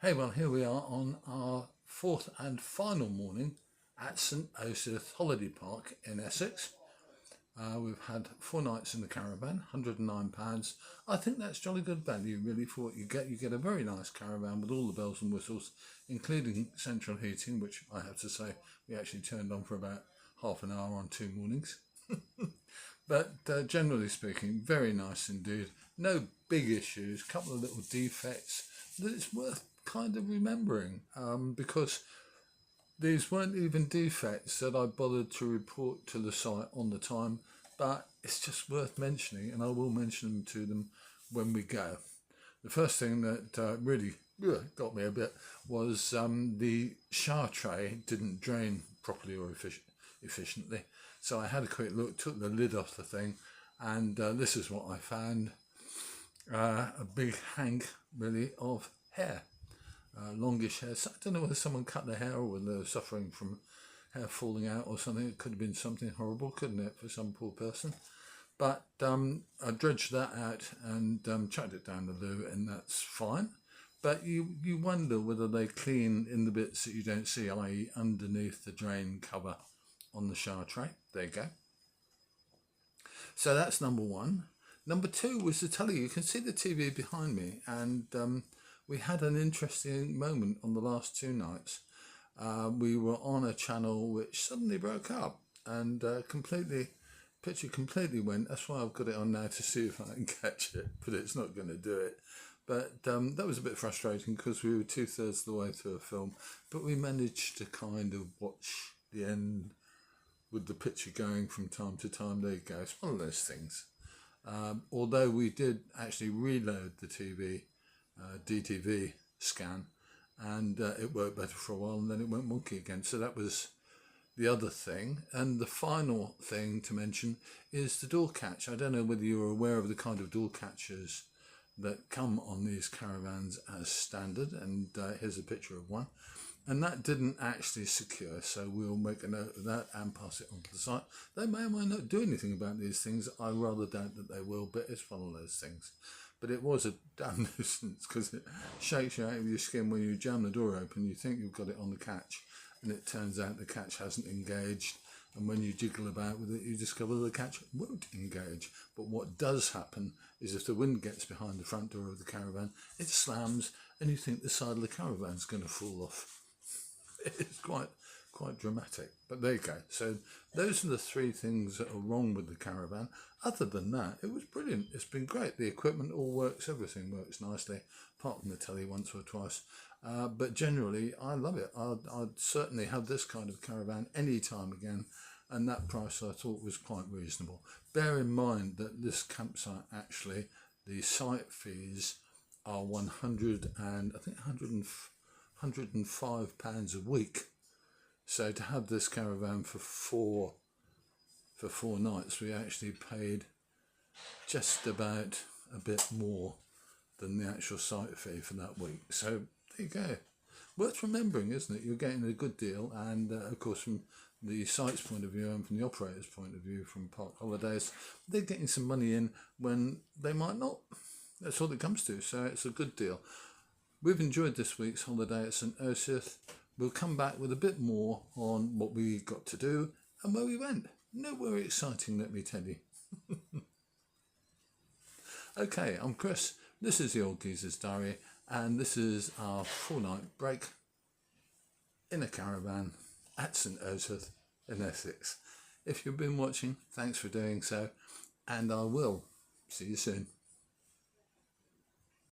Hey, well, here we are on our fourth and final morning at St Osyth Holiday Park in Essex. We've had 4 nights in the caravan, £109. I think that's jolly good value, really, for what you get. You get a very nice caravan with all the bells and whistles, including central heating, which I have to say we actually turned on for about half an hour on 2 mornings. But generally speaking, very nice indeed. No big issues, couple of little defects that it's worth kind of remembering, because these weren't even defects that I bothered to report to the site on the time, but it's just worth mentioning, and I will mention them to them when we go. The first thing that really got me a bit was the shower tray didn't drain properly or efficiently. So I had a quick look, took the lid off the thing, and this is what I found. A big hank, really, of hair. Longish hair. So I don't know whether someone cut their hair or whether they were suffering from hair falling out or something. It could have been something horrible, couldn't it, for some poor person? But I dredged that out and chucked it down the loo, and that's fine. But you wonder whether they clean in the bits that you don't see, i.e. underneath the drain cover on the shower tray. There you go. So that's number one. Number two was the telly. You can see the TV behind me, and we had an interesting moment on the last 2 nights. We were on a channel which suddenly broke up, and picture completely went. That's why I've got it on now to see if I can catch it, but it's not going to do it. But that was a bit frustrating because we were 2/3 of the way through a film, but we managed to kind of watch the end with the picture going from time to time. There you go. It's one of those things. Although we did actually reload the TV DTV scan, and it worked better for a while, and then it went wonky again. So that was the other thing. And the final thing to mention is the door catch. I don't know whether you're aware of the kind of door catchers that come on these caravans as standard, and here's a picture of one. And that didn't actually secure, so we'll make a note of that and pass it on to the site. They may or may not do anything about these things. I rather doubt that they will, but it's one of those things. But it was a damn nuisance because it shakes you out of your skin when you jam the door open. You think you've got it on the catch, and it turns out the catch hasn't engaged. And when you jiggle about with it, you discover the catch won't engage. But what does happen is if the wind gets behind the front door of the caravan, it slams, and you think the side of the caravan's going to fall off. It's quite dramatic, but there you go. So those are the 3 things that are wrong with the caravan. Other than that, it was brilliant. It's been great. The equipment all works, everything works nicely, apart from the telly once or twice. But generally, I love it. I'd certainly have this kind of caravan any time again, and that price I thought was quite reasonable. Bear in mind that this campsite, actually, the site fees are £105 a week. So to have this caravan for four nights, we actually paid just about a bit more than the actual site fee for that week. So there you go. Worth remembering, isn't it? You're getting a good deal, and of course from the site's point of view and from the operator's point of view, from Park Holidays, they're getting some money in when they might not. That's all it comes to, so it's a good deal. We've enjoyed this week's holiday at St Osyth. We'll come back with a bit more on what we got to do and where we went. Nowhere exciting, let me tell you. Okay, I'm Chris. This is the Old Geezer's Diary, and this is our 4-night break in a caravan at St Osyth in Essex. If you've been watching, thanks for doing so, and I will see you soon.